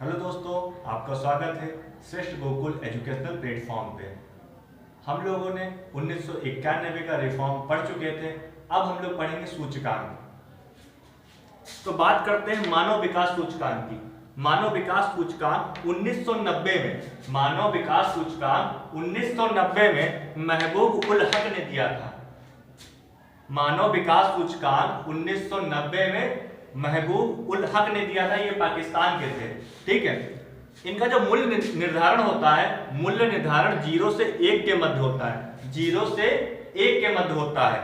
Hello दोस्तों, आपका स्वागत है श्रेष्ठ गोकुल एजुकेशनल प्लेटफॉर्म पे। हम लोगों ने 1991 का रिफॉर्म पढ़ चुके थे। अब हम लोग पढ़ेंगे सूचकांक। तो बात करते हैं मानव विकास सूचकांक की। मानव विकास सूचकांक 1990 में महबूब उल हक ने दिया था। मानव विकास सूचकांक 1990 में महबूब उल हक ने दिया था। ये पाकिस्तान के थे, ठीक है। इनका जो मूल्य निर्धारण होता है, मूल्य निर्धारण 0 से 1 के मध्य होता है। 0 से 1 के मध्य होता है।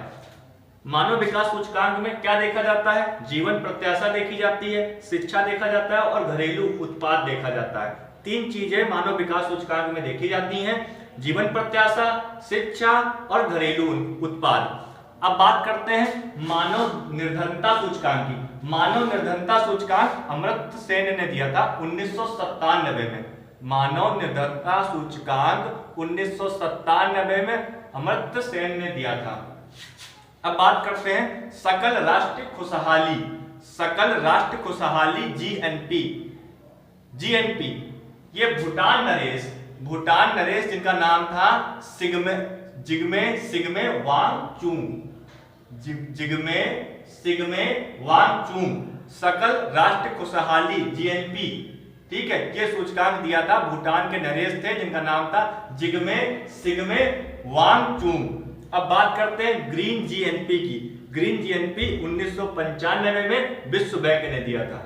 मानव विकास सूचकांक में क्या देखा जाता है? जीवन प्रत्याशा देखी जाती है, शिक्षा देखा जाता है और घरेलू उत्पाद देखा जाता है। 3 चीजें मानव विकास सूचकांक में देखी जाती हैं: जीवन प्रत्याशा, शिक्षा और घरेलू उत्पाद। अब बात करते हैं मानव निर्धनता सूचकांक की। मानव निर्धनता सूचकांक अमर्त्य सेन ने दिया था 1997 में। मानव निर्धनता सूचकांक 1997 में अमर्त्य सेन ने दिया था। अब बात करते हैं सकल राष्ट्र खुशहाली जीएनपी। ये भूटान नरेश जिनका नाम था जिग्मे वांगचुक, सकल राष्ट्र खुशहाली जीएनपी, ठीक है। ये सूचकांक दिया था, भूटान के नरेश थे जिनका नाम था जिग्मे वांगचुक। अब बात करते हैं ग्रीन जीएनपी की। ग्रीन जीएनपी 1995 में विश्व बैंक ने दिया था।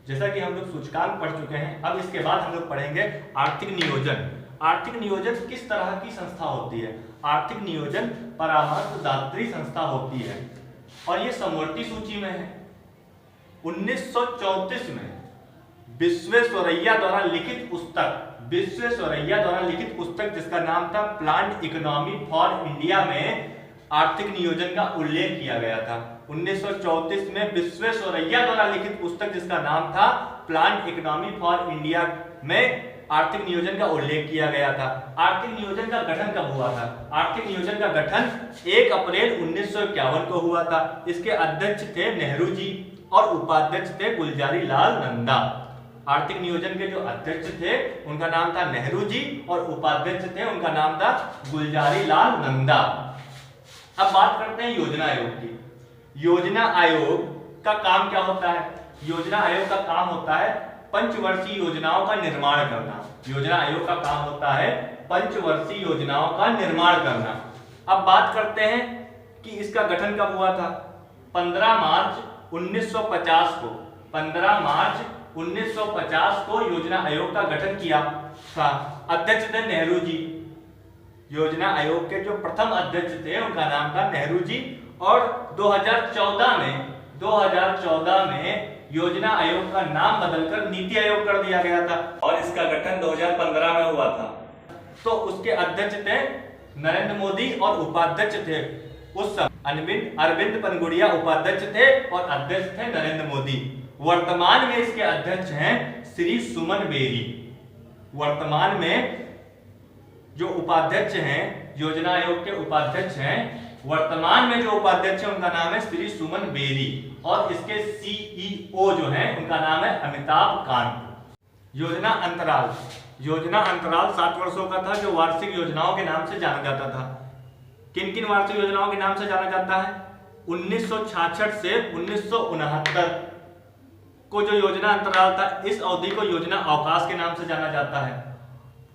जैसा कि हम लोग सूचकांक पढ़ चुके हैं, अब इसके बाद हम लोग पढ़ेंगे आर्थिक नियोजन। आर्थिक नियोजन किस तरह की संस्था होती है? आर्थिक नियोजन परामर्शदात्री संस्था होती है और ये समवर्ती सूची में है। 1934 में विश्वेश्वरैया द्वारा लिखित पुस्तक जिसका नाम था प्लान्ड इकोनॉमी फॉर इंडिया में आर्थिक नियोजन का उल्लेख किया गया था। 1934 में विश्वेश्वरैया द्वारा लिखित पुस्तक जिसका नाम था प्लान्ड इकोनॉमी फॉर इंडिया में आर्थिक नियोजन का उल्लेख किया गया था। आर्थिक नियोजन का गठन कब हुआ था? आर्थिक नियोजन का गठन 1 अप्रैल 1951 को हुआ था। इसके अध्यक्ष थे नेहरू जी और उपाध्यक्ष थे गुलजारी लाल नंदा। आर्थिक नियोजन के जो अध्यक्ष थे उनका नाम था नेहरू जी और उपाध्यक्ष थे, उनका नाम था गुलजारी लाल नंदा। अब बात करते हैं योजना आयोग की। योजना आयोग का काम क्या होता है? योजना आयोग का काम होता है पंचवर्षीय योजनाओं का निर्माण करना। योजना आयोग का काम होता है पंचवर्षीय योजनाओं का निर्माण करना। अब बात करते हैं कि इसका गठन कब हुआ था? 15 मार्च 1950 को। 15 मार्च 1950 को योजना आयोग का गठन किया था। अध्यक्ष थे नेहरू जी। योजना आयोग के जो प्रथम अध्यक्ष थे उनका नाम था नेहरू जी और 2014 में योजना आयोग का नाम बदलकर नीति आयोग कर दिया गया था और इसका गठन 2015 में हुआ था। तो उसके अध्यक्ष थे नरेंद्र मोदी और उपाध्यक्ष थे उस समय अरविंद पनगुड़िया उपाध्यक्ष थे और अध्यक्ष थे नरेंद्र मोदी। वर्तमान में इसके अध्यक्ष हैं श्री सुमन बेरी। वर्तमान में जो उपाध्यक्ष हैं, योजना आयोग के उपाध्यक्ष हैं, वर्तमान में जो उपाध्यक्ष है उनका नाम है श्री सुमन बेरी और इसके सीईओ जो हैं उनका नाम है अमिताभ कांत। योजना अंतराल 7 वर्षों का था जो वार्षिक योजनाओं के नाम से जाना जाता था। किन किन वार्षिक योजनाओं के नाम से जाना जाता है? 1966 से 1969 को जो योजना अंतराल था, इस अवधि को योजना अवकाश के नाम से जाना जाता है।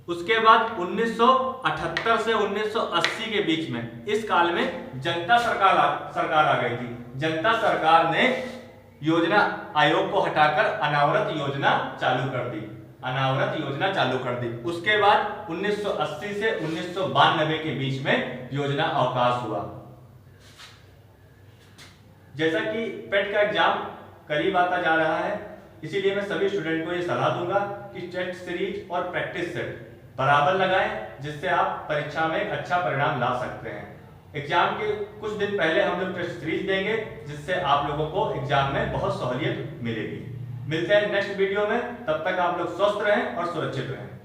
उसके बाद 1978 से 1980 के बीच में, इस काल में जनता सरकार आ गई थी। जनता सरकार ने योजना आयोग को हटाकर अनावरत योजना चालू कर दी। उसके बाद 1980 से 1992 के बीच में योजना अवकाश हुआ। जैसा कि पेट का एग्जाम करीब आता जा रहा है, इसीलिए मैं सभी स्टूडेंट को ये सलाह दूंगा कि टेस्ट सीरीज और प्रैक्टिस सेट बराबर लगाएं, जिससे आप परीक्षा में एक अच्छा परिणाम ला सकते हैं। एग्जाम के कुछ दिन पहले हम लोग टेस्ट सीरीज देंगे, जिससे आप लोगों को एग्जाम में बहुत सहूलियत मिलेगी। मिलते हैं नेक्स्ट वीडियो में, तब तक आप लोग स्वस्थ रहें और सुरक्षित रहें।